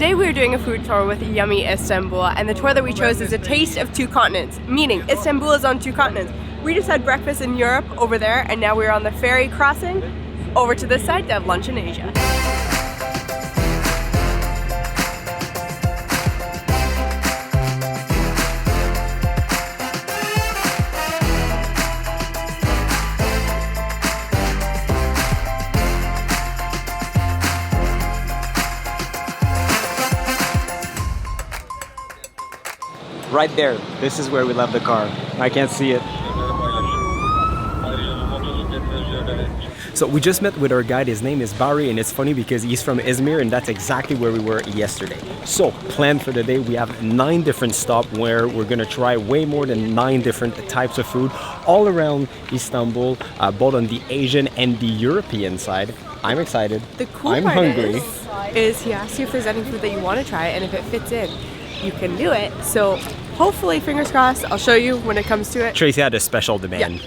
Today we are doing a food tour with Yummy Istanbul, and the tour that we chose is a taste of two continents, meaning Istanbul is on two continents. We just had breakfast in Europe over there, and now we're on the ferry crossing over to this side to have lunch in Asia. Right there, this is where we left the car. I can't see it. So we just met with our guide. His name is Barry, and it's funny because he's from Izmir, and that's exactly where we were yesterday. So plan for the day, we have 9 different stops where we're gonna try way more than 9 different types of food all around Istanbul, both on the Asian and the European side. I'm excited. The cool I'm part hungry. is he asks you if there's any food that you want to try, and if it fits in, you can do it. So hopefully, fingers crossed, I'll show you when it comes to it. Tracy had a special demand. Yeah.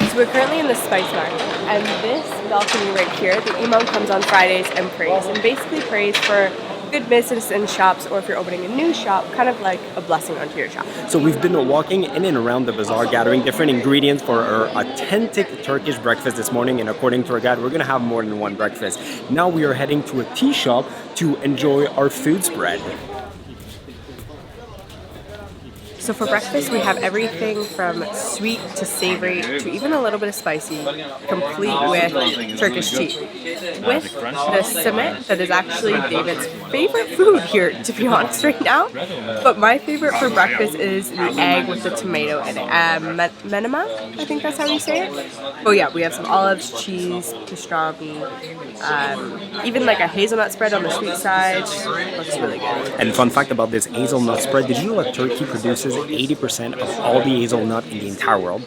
So we're currently in the spice bar, and this balcony right here, the imam comes on Fridays and prays, and basically prays for good business in shops, or if you're opening a new shop, kind of like a blessing onto your shop. So we've been walking in and around the bazaar, gathering different ingredients for our authentic Turkish breakfast this morning, and according to our guide, we're gonna have more than one breakfast. Now we are heading to a tea shop to enjoy our food spread. So for breakfast, we have everything from sweet to savory to even a little bit of spicy, complete with Turkish tea. With the simit, that is actually David's favorite food here, to be honest, right now. But my favorite for breakfast is the egg with the tomato and menema, I think that's how you say it. Oh yeah, we have some olives, cheese, pastrami, even like a hazelnut spread on the sweet side. Looks really good. And fun fact about this hazelnut spread, did you know that Turkey produces 80% of all the hazelnut in the entire world?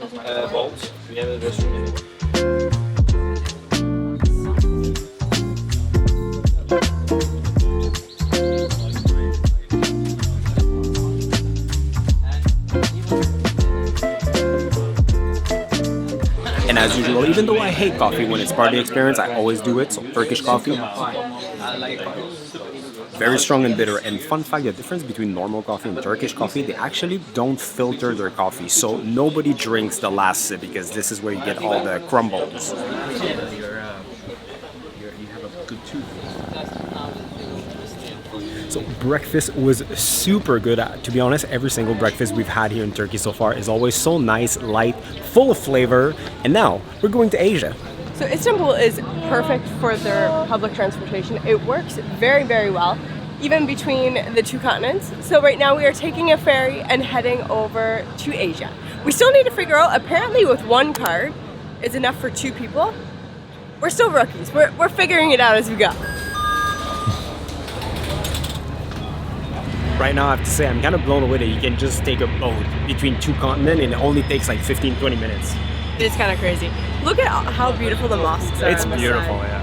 And as usual, even though I hate coffee when it's part of the experience, I always do it. So Turkish coffee, very strong and bitter. And fun fact, the difference between normal coffee and Turkish coffee, they actually don't filter their coffee. So nobody drinks the last sip, because this is where you get all the crumbles. You have a good tooth. So breakfast was super good. To be honest, every single breakfast we've had here in Turkey so far is always so nice, light, full of flavor. And now we're going to Asia. So Istanbul is perfect for their public transportation. It works very, very well, even between the two continents. So right now we are taking a ferry and heading over to Asia. We still need to figure out, apparently with one card is enough for 2 people. We're still rookies. We're figuring it out as we go. Right now, I have to say, I'm kind of blown away that you can just take a boat between 2 continents and it only takes like 15-20 minutes. It's kind of crazy. Look at how beautiful the mosques are. It's on this beautiful, side. yeah.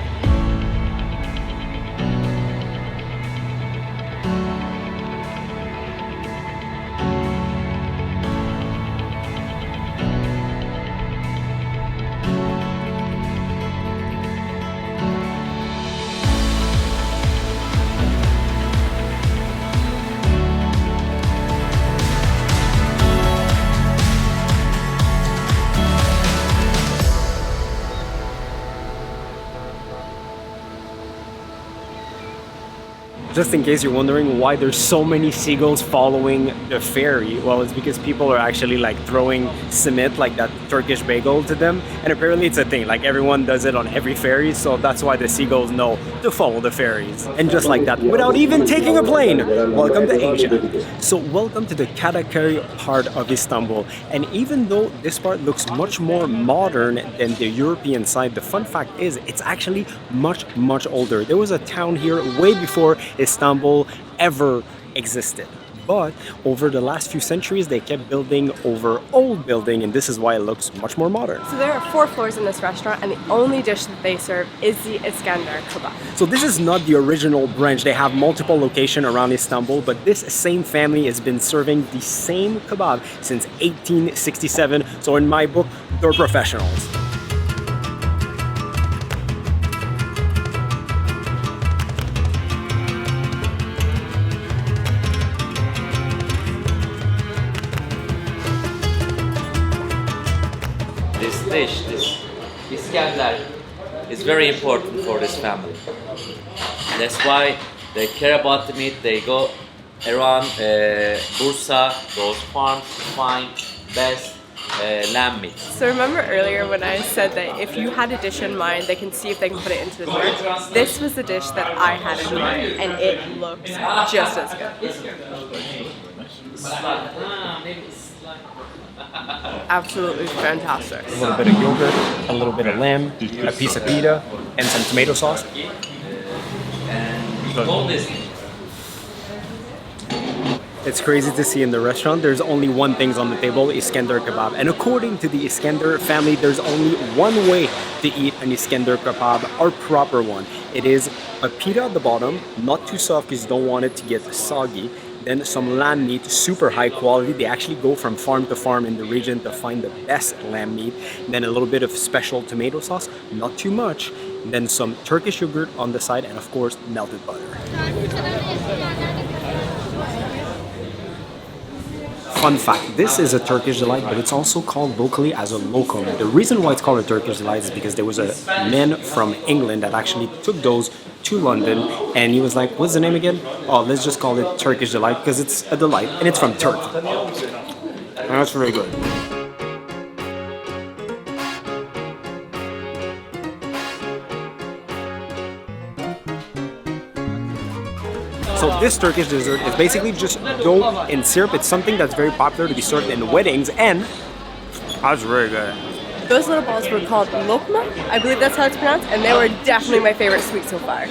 Just in case you're wondering why there's so many seagulls following the ferry, well, it's because people are actually like throwing simit, like that Turkish bagel, to them. And apparently it's a thing, like everyone does it on every ferry, so that's why the seagulls know to follow the ferries. And just like that, without even taking a plane, welcome to Asia. So welcome to the Kadıköy part of Istanbul. And even though this part looks much more modern than the European side, the fun fact is it's actually much, much older. There was a town here way before Istanbul ever existed. but over the last few centuries they kept building over old building, and this is why it looks much more modern. So there are 4 floors in this restaurant, and the only dish that they serve is the Iskender Kebap. So this is not the original branch. They have multiple locations around Istanbul, but this same family has been serving the same kebab since 1867. So in my book, they're professionals. This Iskender is very important for this family. That's why they care about the meat. They go around Bursa, those farms to find best lamb meat. So remember earlier when I said that if you had a dish in mind, they can see if they can put it into the dish? This was the dish that I had in mind, and it looks just as good. Absolutely fantastic. A little bit of yogurt, a little bit of lamb, a piece of pita, and some tomato sauce. And we call this. It's crazy to see in the restaurant, there's only one thing on the table, Iskender Kebab. And according to the Iskender family, there's only one way to eat an Iskender Kebab, our proper one. It is a pita at the bottom, not too soft because you don't want it to get soggy. Then some lamb meat, super high quality. They actually go from farm to farm in the region to find the best lamb meat. Then a little bit of special tomato sauce, not too much. Then some Turkish yogurt on the side, and of course, melted butter. Fun fact, this is a Turkish Delight, but it's also called locally as a Lokma. The reason why it's called a Turkish Delight is because there was a man from England that actually took those to London, and he was like, what's the name again? Oh, let's just call it Turkish Delight because it's a delight, and it's from Turkey. And that's very good. So this Turkish dessert is basically just dough and syrup. It's something that's very popular to be served in weddings, and that's really good. Those little balls were called Lokma, I believe that's how it's pronounced, and they were definitely my favorite sweet so far.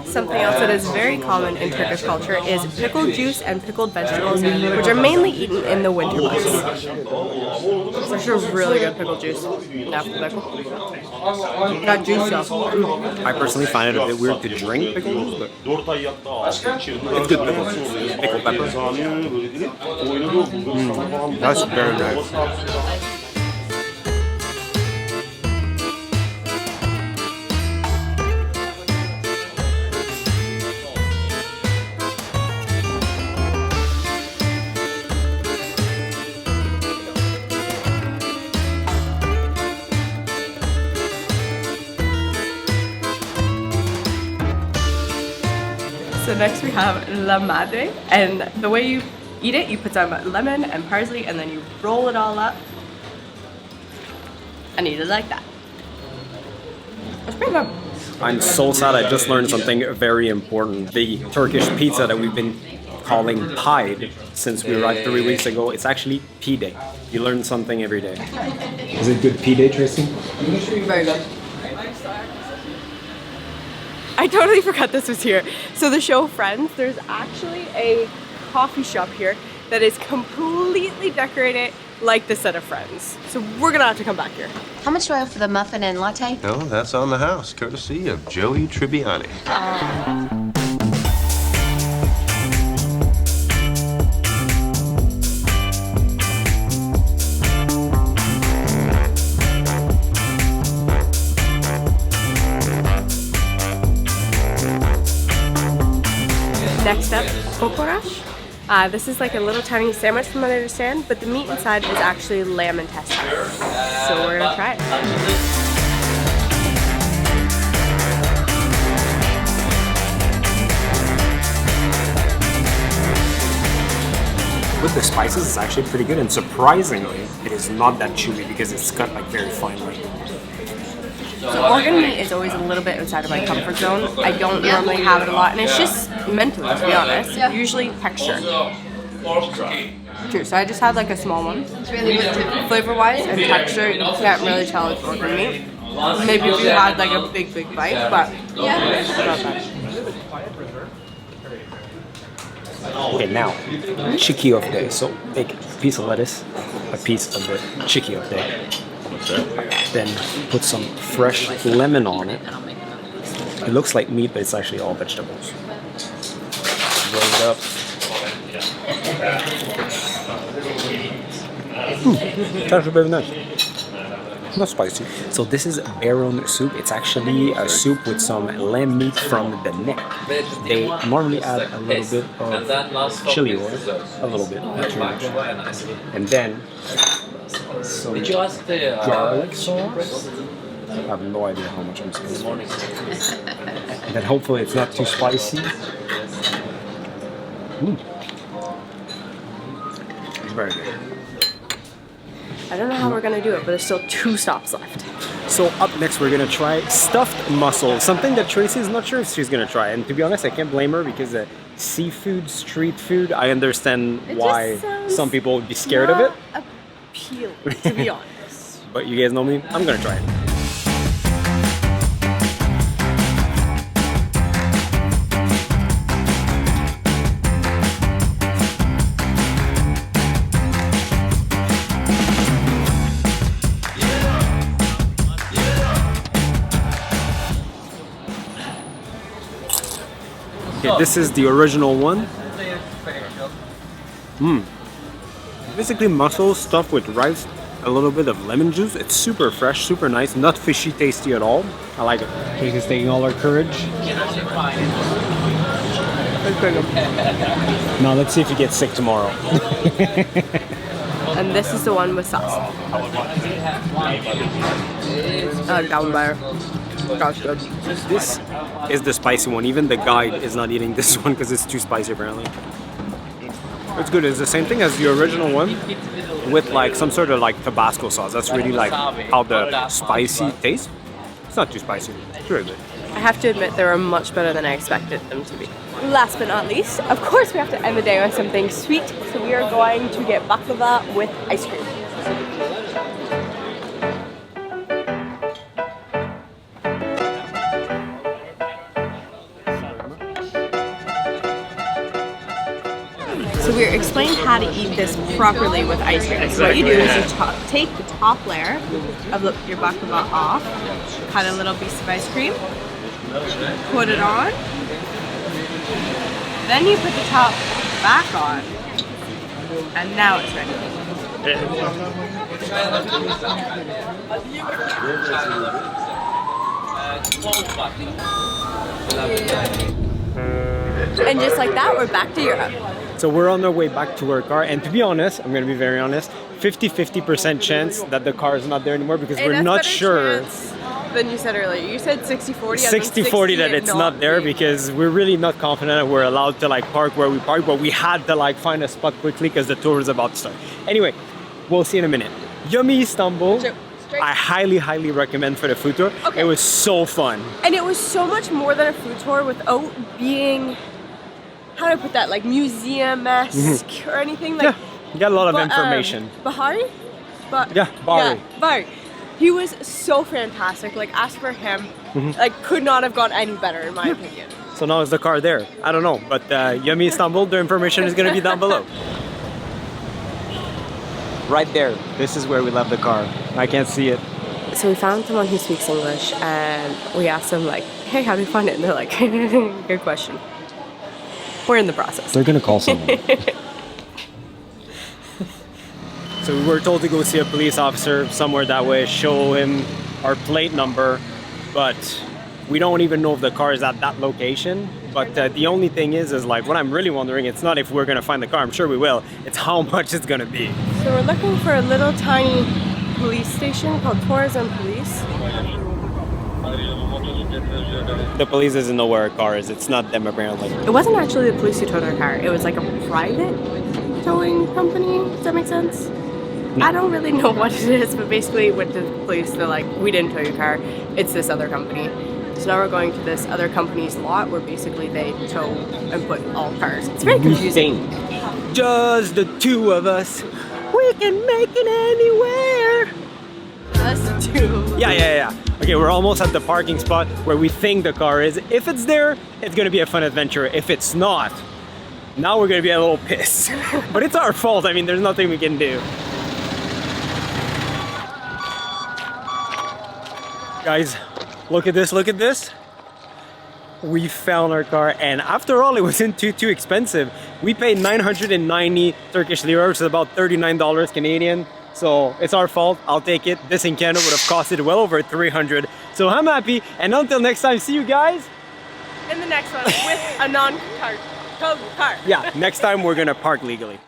Something else that is very common in Turkish culture is pickled juice and pickled vegetables, which are mainly eaten in the winter months. It's actually really good pickled juice. That juice though. I personally find it a bit weird to drink pickle juice, but it's good pickle juice. Pickled pepper. That's very nice. So next we have la madre, and the way you eat it, you put some lemon and parsley, and then you roll it all up and eat it like that. It's pretty good. I'm so sad I just learned something very important. The Turkish pizza that we've been calling Pide since we arrived 3 weeks ago, it's actually Pide. You learn something every day. Is it good Pide, Tracy? Very good. I totally forgot this was here. So the show Friends, there's actually a coffee shop here that is completely decorated like the set of Friends. So we're gonna have to come back here. How much do I owe for the muffin and latte? No, that's on the house, courtesy of Joey Tribbiani. Next up, Kokoreç. This is like a little tiny sandwich from what I understand, but the meat inside is actually lamb intestines. So we're gonna try it. With the spices, it's actually pretty good, and surprisingly, it is not that chewy because it's cut like very finely. So organ meat is always a little bit outside of my comfort zone. I don't normally have it a lot, and it's just mentally, to be honest. Usually texture. True, so I just had like a small one. It's really good too. Flavor-wise and texture, you can't really tell it's organ meat. Maybe if you had like a big bite, but it's not bad. Okay, now, Çiğ Köfte. So take a piece of lettuce, a piece of the Çiğ Köfte. Then put some fresh lemon on it. It looks like meat, but it's actually all vegetables. Roll it up. It's actually very nice. Not spicy. So this is Beyran Soup. It's actually a soup with some lamb meat from the neck. They normally add a little bit of chili oil, a little bit, not too much. And then some garlic sauce. I have no idea how much I'm supposed to use. And then hopefully it's not too spicy. It's very good. I don't know how we're gonna do it, but there's still 2 stops left. So up next we're gonna try stuffed mussels, something that Tracy is not sure if she's gonna try. And to be honest, I can't blame her because seafood, street food, I understand why some people would be scared of it. Appealing, to be honest. But you guys know me, I'm gonna try it. Okay, this is the original one. Basically mussels stuffed with rice, a little bit of lemon juice. It's super fresh, super nice, not fishy tasty at all. I like it. Tracy's taking all our courage. Now let's see if you get sick tomorrow. And this is the one with sauce. Down there. That's good. This is the spicy one. Even the guide is not eating this one because it's too spicy apparently. It's good. It's the same thing as the original one with like some sort of like Tabasco sauce. That's really like how the spicy tastes. It's not too spicy. It's really good. I have to admit they were much better than I expected them to be. Last but not least, of course we have to end the day on something sweet. So we are going to get baklava with ice cream. So we're explaining how to eat this properly with ice cream. So what you do is you take the top layer of your baklava off, cut a little piece of ice cream, put it on, then you put the top back on, and now it's ready. And just like that, we're back to Europe. So we're on our way back to our car, and to be honest, I'm gonna be very honest, 50-50% chance that the car is not there anymore because we're not sure. Than you said earlier. You said 60-40. 60-40 that it's not there because we're really not confident that we're allowed to like park where we park, but we had to like find a spot quickly because the tour is about to start. Anyway, we'll see in a minute. Yummy Istanbul. I highly recommend for the food tour. Okay. It was so fun. And it was so much more than a food tour without being, how do I put that, like museum-esque or anything. Like, yeah, you got a lot of information. Bahari? Bahari. Yeah, Bahari. He was so fantastic. Like, as for him, like, could not have gone any better in my opinion. So now is the car there? I don't know, but Yummy Istanbul, their information is going to be down below. Right there. This is where we left the car. I can't see it. So we found someone who speaks English, and we asked them, like, hey, how do you find it? And they're like, good question. We're in the process. They're going to call someone. So we were told to go see a police officer somewhere that way, show him our plate number, but we don't even know if the car is at that location. But the only thing is like, what I'm really wondering, it's not if we're gonna find the car, I'm sure we will, it's how much it's gonna be. So we're looking for a little tiny police station called Tourism Police. The police doesn't know where our car is, it's not them apparently. It wasn't actually the police who towed our car, it was like a private towing company, does that make sense? I don't really know what it is, but basically went to the police, they're like, we didn't tow your car, it's this other company. So now we're going to this other company's lot where basically they tow and put all cars. It's very confusing. Just the two of us, we can make it anywhere. us to... Yeah. Okay, we're almost at the parking spot where we think the car is. If it's there, it's gonna be a fun adventure. If it's not, now we're gonna be a little pissed. But it's our fault. I mean, there's nothing we can do. Guys, look at this. We found our car, and after all, it wasn't too expensive. We paid 990 Turkish lira, which is about $39 Canadian. So it's our fault. I'll take it. This in Canada would have costed well over 300. So I'm happy. And until next time, see you guys in the next one with a non-car car. Yeah, next time we're gonna park legally.